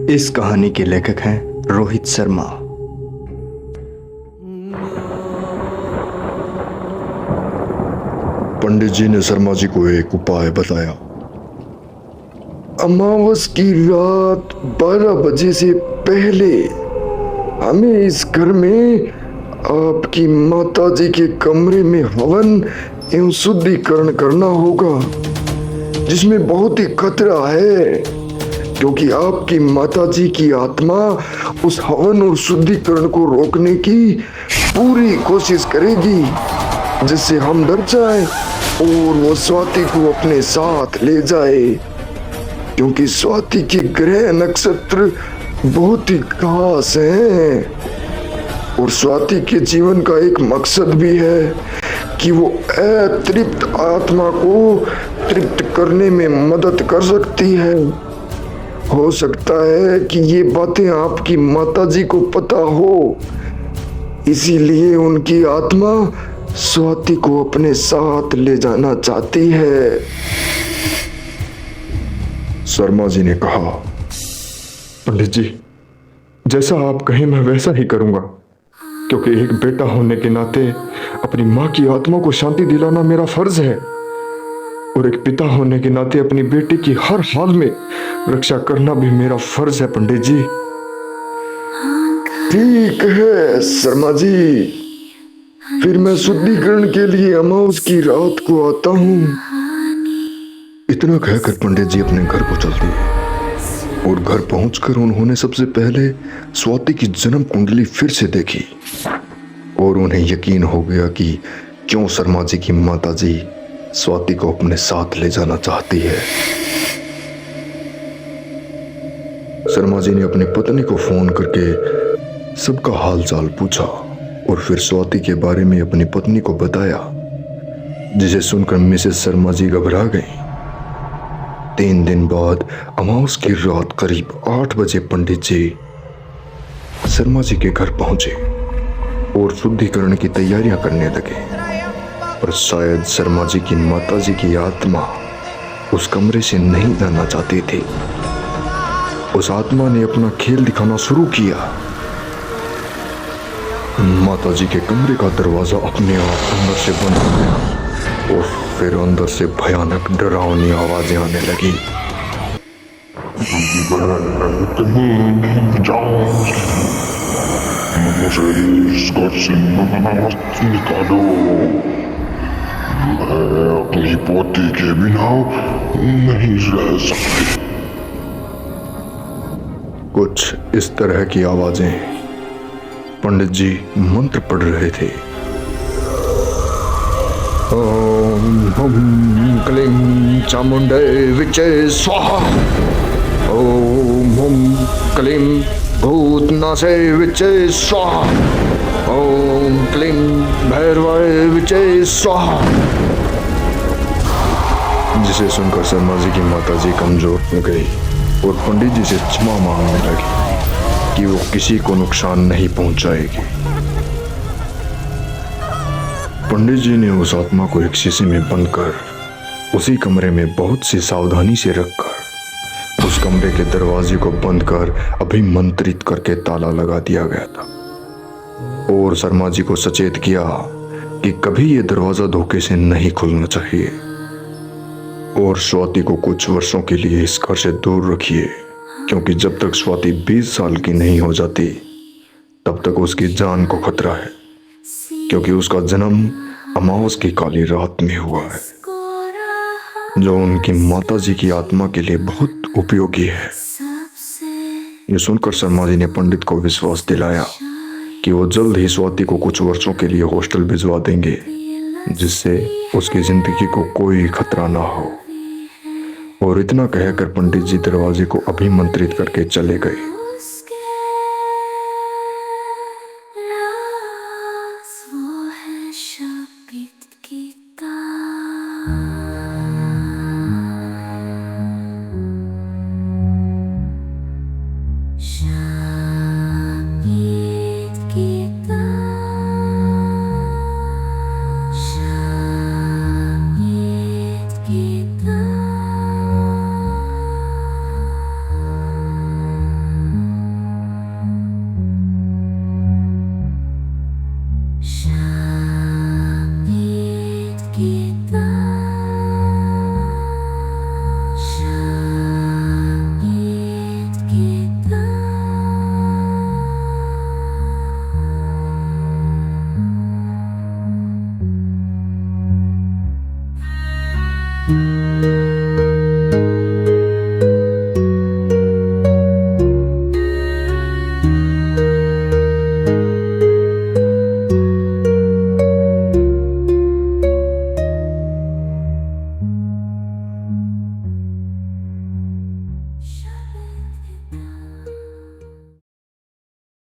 इस कहानी के लेखक हैं रोहित शर्मा। पंडित जी ने शर्मा जी को एक उपाय बताया। अमावस की रात 12 बजे से पहले हमें इस घर में आपकी माता जी के कमरे में हवन एवं शुद्धिकरण करना होगा, जिसमें बहुत ही खतरा है, क्योंकि आपकी माता जी की आत्मा उस हवन और शुद्धिकरण को रोकने की पूरी कोशिश करेगी, जिससे हम डर जाए और वो स्वाति को अपने साथ ले जाए, क्योंकि स्वाति के ग्रह नक्षत्र बहुत ही खास हैं और स्वाति के जीवन का एक मकसद भी है कि वो अतृप्त आत्मा को तृप्त करने में मदद कर सकती है। हो सकता है कि ये बातें आपकी माताजी को पता हो, इसीलिए उनकी आत्मा स्वाति को अपने साथ ले जाना चाहती है। शर्मा जी ने कहा, पंडित जी, जैसा आप कहें मैं वैसा ही करूंगा, क्योंकि एक बेटा होने के नाते अपनी माँ की आत्मा को शांति दिलाना मेरा फर्ज है और एक पिता होने के नाते अपनी बेटी की हर हाल में रक्षा करना भी मेरा फर्ज है। पंडित जी, ठीक है शर्मा जी, फिर मैं शुद्धिकरण के लिए अमावस की रात को आता हूँ। इतना कहकर पंडित जी अपने घर को चल दिए और घर पहुंचकर उन्होंने सबसे पहले स्वाति की जन्म कुंडली फिर से देखी और उन्हें यकीन हो गया कि क्यों शर्मा जी की माताजी स्वाति को अपने साथ ले जाना चाहती है। शर्मा जी ने अपनी पत्नी को फोन करके सबका हालचाल पूछा और फिर स्वाति के बारे में अपनी पत्नी को बताया, जिसे सुनकर मिसेस शर्मा जी घबरा गई। 3 दिन बाद अमावस की रात करीब 8 बजे पंडित जी शर्मा जी के घर पहुंचे और शुद्धिकरण की तैयारियां करने लगे, पर शायद शर्मा जी की माता जी की आत्मा उस कमरे से नहीं जाना चाहती थी। उस आत्मा ने अपना खेल दिखाना शुरू किया। माता जी के कमरे का दरवाजा अपने आप अंदर से बंद हो गया और फिर अंदर से भयानक डरावनी आवाजें आने लगी। मुझे इस घर से मत निकालो, मैं अपनी पोती के बिना नहीं रह सकती। कुछ इस तरह की आवाजें। पंडित जी मंत्र पढ़ रहे थे। ओम हम क्लीं चामुंडे विचे स्वाहा, ओम हम क्लीं भूतनाशे विचे स्वाहा, ओम क्लीं भैरवाय विचे स्वाहा। जिसे सुनकर शर्मा जी की माता जी कमजोर हो गई और पंडित जी से क्षमा मांगने लगी कि वो किसी को नुकसान नहीं पहुंचाएगी। पंडित जी ने उस आत्मा को एक शीशे में बंद कर उसी कमरे में बहुत सी सावधानी से रखकर उस कमरे के दरवाजे को बंद कर अभिमंत्रित करके ताला लगा दिया गया था और शर्मा जी को सचेत किया कि कभी ये दरवाजा धोखे से नहीं खुलना चाहिए और स्वाति को कुछ वर्षों के लिए इस घर से दूर रखिए, क्योंकि जब तक स्वाति 20 साल की नहीं हो जाती तब तक उसकी जान को खतरा है, क्योंकि उसका जन्म अमावस की काली रात में हुआ है, जो उनकी माता जी की आत्मा के लिए बहुत उपयोगी है। ये सुनकर शर्मा जी ने पंडित को विश्वास दिलाया कि वो जल्द ही स्वाति को कुछ वर्षों के लिए हॉस्टल भिजवा देंगे, जिससे उसकी जिंदगी को कोई खतरा ना हो। और इतना कहकर पंडित जी दरवाजे को अभिमंत्रित करके चले गए।